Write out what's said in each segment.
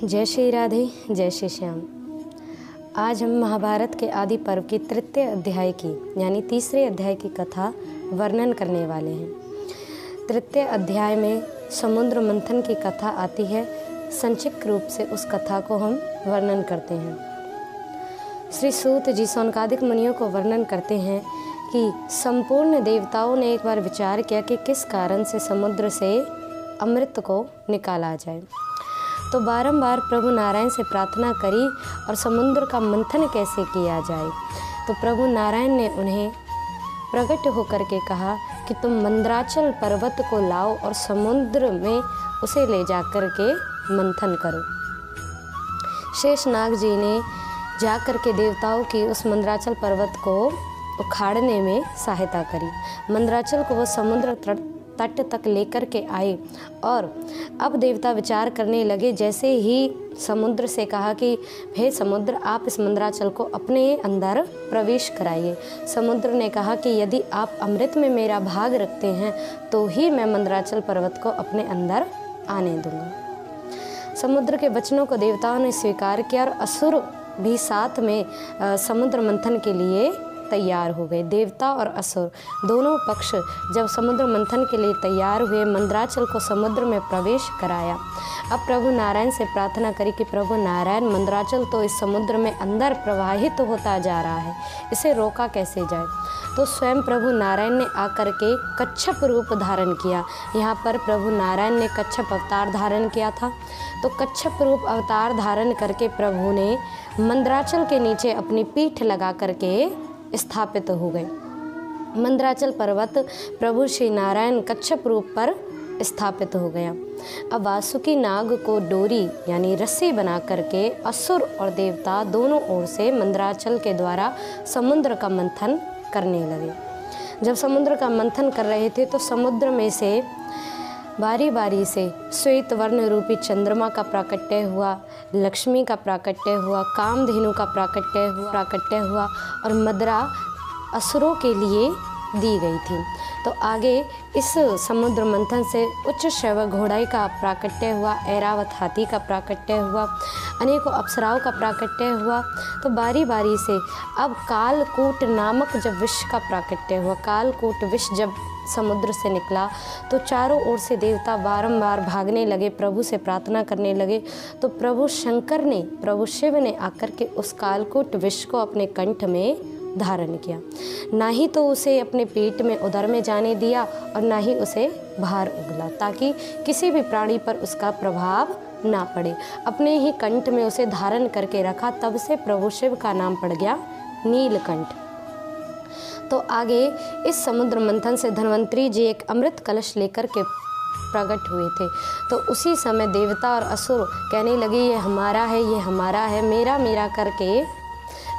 जय श्री राधे, जय श्री श्याम। आज हम महाभारत के आदि पर्व की तृतीय अध्याय की यानी तीसरे अध्याय की कथा वर्णन करने वाले हैं। तृतीय अध्याय में समुद्र मंथन की कथा आती है। संक्षिप्त रूप से उस कथा को हम वर्णन करते हैं। श्री सूत जी सौनकादिक मुनियों को वर्णन करते हैं कि संपूर्ण देवताओं ने एक बार विचार किया कि किस कारण से समुद्र से अमृत को निकाला जाए। तो बारंबार प्रभु नारायण से प्रार्थना करी और समुद्र का मंथन कैसे किया जाए। तो प्रभु नारायण ने उन्हें प्रकट होकर के कहा कि तुम मंद्राचल पर्वत को लाओ और समुद्र में उसे ले जाकर के मंथन करो। शेषनाग जी ने जाकर के देवताओं की उस मंद्राचल पर्वत को उखाड़ने में सहायता करी। मंद्राचल को वो समुद्र तट तक लेकर के आए और अब देवता विचार करने लगे। जैसे ही समुद्र से कहा कि हे समुद्र, आप इस मंद्राचल को अपने अंदर प्रवेश कराइए। समुद्र ने कहा कि यदि आप अमृत में मेरा भाग रखते हैं तो ही मैं मंद्राचल पर्वत को अपने अंदर आने दूंगा। समुद्र के वचनों को देवताओं ने स्वीकार किया और असुर भी साथ में समुद्र मंथन के लिए तैयार हो गए। देवता और असुर दोनों पक्ष जब समुद्र मंथन के लिए तैयार हुए, मंद्राचल को समुद्र में प्रवेश कराया। अब प्रभु नारायण से प्रार्थना करी कि प्रभु नारायण, मंद्राचल तो इस समुद्र में अंदर प्रवाहित होता जा रहा है, इसे रोका कैसे जाए। तो स्वयं प्रभु नारायण ने आकर के कच्छप रूप धारण किया। यहाँ पर प्रभु नारायण ने कच्छप अवतार धारण किया था। तो कच्छप रूप अवतार धारण करके प्रभु ने मंद्राचल के नीचे अपनी पीठ लगा करके स्थापित हो गए। मंद्राचल पर्वत प्रभु श्री नारायण कच्छप रूप पर स्थापित हो गया। अब वासुकी नाग को डोरी यानी रस्सी बना करके असुर और देवता दोनों ओर से मंद्राचल के द्वारा समुद्र का मंथन करने लगे। जब समुद्र का मंथन कर रहे थे तो समुद्र में से बारी बारी से श्वेत वर्ण रूपी चंद्रमा का प्राकट्य हुआ, लक्ष्मी का प्राकट्य हुआ, कामधेनु का प्राकट्य हुआ और मदरा असुरों के लिए दी गई थी। तो आगे इस समुद्र मंथन से उच्च शैव घोड़ाई का प्राकट्य हुआ, ऐरावत हाथी का प्राकट्य हुआ, अनेकों अप्सराओं का प्राकट्य हुआ। तो बारी बारी से अब कालकूट नामक जब विष का प्राकट्य हुआ, कालकूट विष जब समुद्र से निकला तो चारों ओर से देवता बारंबार भागने लगे, प्रभु से प्रार्थना करने लगे। तो प्रभु शिव ने आकर के उस कालकूट विष को अपने कंठ में धारण किया। ना ही तो उसे अपने पेट में उदर में जाने दिया और ना ही उसे बाहर उगला, ताकि किसी भी प्राणी पर उसका प्रभाव ना पड़े। अपने ही कंठ में उसे धारण करके रखा, तब से प्रभु शिव का नाम पड़ गया नीलकंठ। तो आगे इस समुद्र मंथन से धन्वंतरी जी एक अमृत कलश लेकर के प्रकट हुए थे। तो उसी समय देवता और असुर कहने लगे ये हमारा है, ये हमारा है, मेरा मेरा करके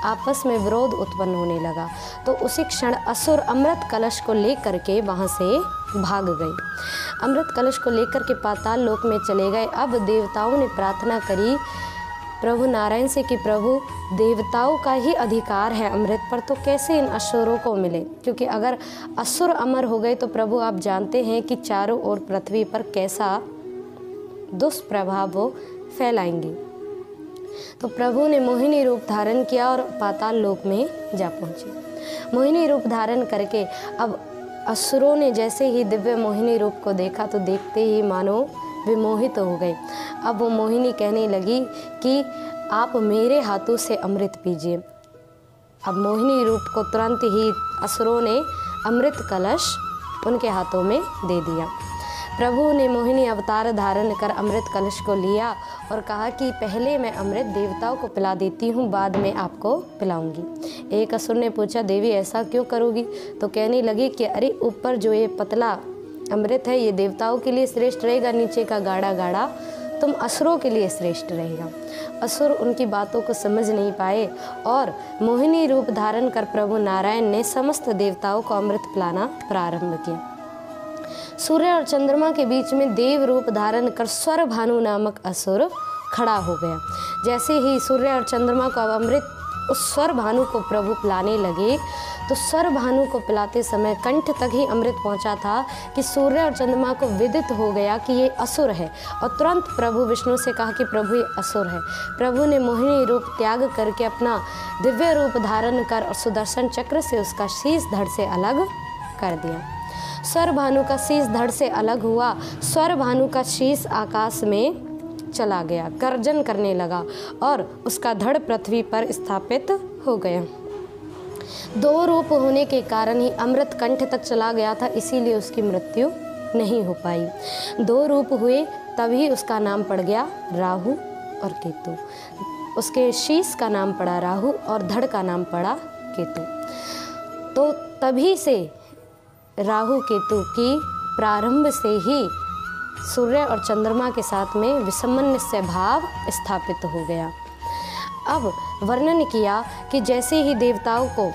आपस में विरोध उत्पन्न होने लगा। तो उसी क्षण असुर अमृत कलश को लेकर के वहाँ से भाग गए। अमृत कलश को लेकर के पाताल लोक में चले गए। अब देवताओं ने प्रार्थना करी प्रभु नारायण से कि प्रभु, देवताओं का ही अधिकार है अमृत पर, तो कैसे इन असुरों को मिले। क्योंकि अगर असुर अमर हो गए तो प्रभु आप जानते हैं कि चारों ओर पृथ्वी पर कैसा दुष्प्रभाव वो फैलाएंगे। तो प्रभु ने मोहिनी रूप धारण किया और पाताल लोक में जा पहुँचे। मोहिनी रूप धारण करके अब असुरों ने जैसे ही दिव्य मोहिनी रूप को देखा तो देखते ही मानो विमोहित हो गए। अब वो मोहिनी कहने लगी कि आप मेरे हाथों से अमृत पीजिए। अब मोहिनी रूप को तुरंत ही असुरों ने अमृत कलश उनके हाथों में दे दिया। प्रभु ने मोहिनी अवतार धारण कर अमृत कलश को लिया और कहा कि पहले मैं अमृत देवताओं को पिला देती हूँ, बाद में आपको पिलाऊंगी। एक असुर ने पूछा, देवी ऐसा क्यों करोगी। तो कहने लगी कि अरे ऊपर जो ये पतला अमृत है ये देवताओं के लिए श्रेष्ठ रहेगा, नीचे का गाढ़ा गाढ़ा तुम असुरों के लिए श्रेष्ठ रहेगा। असुर उनकी बातों को समझ नहीं पाए और मोहिनी रूप धारण कर प्रभु नारायण ने समस्त देवताओं को अमृत पिलाना प्रारंभ किया। सूर्य और चंद्रमा के बीच में देव रूप धारण कर स्वर भानु नामक असुर खड़ा हो गया। जैसे ही सूर्य और चंद्रमा को अब अमृत उस स्वर भानु को प्रभु पिलाने लगे तो स्वर भानु को पिलाते समय कंठ तक ही अमृत पहुंचा था कि सूर्य और चंद्रमा को विदित हो गया कि ये असुर है। और तुरंत प्रभु विष्णु से कहा कि प्रभु ये असुर है। प्रभु ने मोहिनी रूप त्याग करके अपना दिव्य रूप धारण कर और सुदर्शन चक्र से उसका शीश धड़ से अलग कर दिया। स्वर भानु का शीश धड़ से अलग हुआ। स्वर भानु का शीश आकाश में चला गया, गर्जन करने लगा और उसका धड़ पृथ्वी पर स्थापित हो गया। दो रूप होने के कारण ही अमृत कंठ तक चला गया था, इसीलिए उसकी मृत्यु नहीं हो पाई। दो रूप हुए तभी उसका नाम पड़ गया राहु और केतु। उसके शीश का नाम पड़ा राहु और धड़ का नाम पड़ा केतु। तो तभी से राहु केतु की प्रारंभ से ही सूर्य और चंद्रमा के साथ में विषमन्य भाव स्थापित हो गया। अब वर्णन किया कि जैसे ही देवताओं को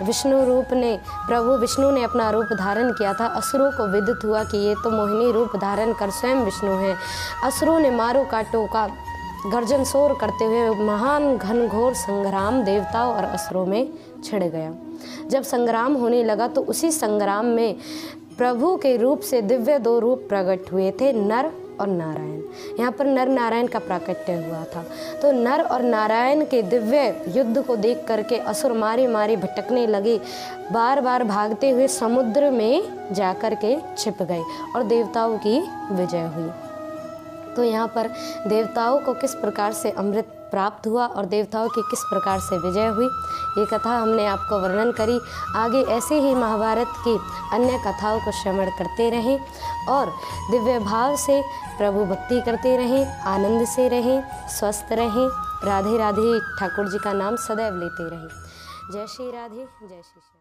विष्णु रूप ने प्रभु विष्णु ने अपना रूप धारण किया था, असुरों को विदित हुआ कि ये तो मोहिनी रूप धारण कर स्वयं विष्णु हैं। असुरों ने मारो काटो का गर्जन शोर करते हुए महान घनघोर संग्राम देवताओं और असुरों में छिड़ गया। जब संग्राम होने लगा तो उसी संग्राम में प्रभु के रूप से दिव्य दो रूप प्रकट हुए थे, नर और नारायण। यहाँ पर नर नारायण का प्राकट्य हुआ था। तो नर और नारायण के दिव्य युद्ध को देख करके असुर मारे मारे भटकने लगे, बार बार भागते हुए समुद्र में जाकर के छिप गए और देवताओं की विजय हुई। तो यहाँ पर देवताओं को किस प्रकार से अमृत प्राप्त हुआ और देवताओं की किस प्रकार से विजय हुई, ये कथा हमने आपको वर्णन करी। आगे ऐसे ही महाभारत की अन्य कथाओं को श्रवण करते रहें और दिव्य भाव से प्रभु भक्ति करते रहें, आनंद से रहें, स्वस्थ रहें। राधे राधे ठाकुर जी का नाम सदैव लेते रहें। जय श्री राधे, जय श्री।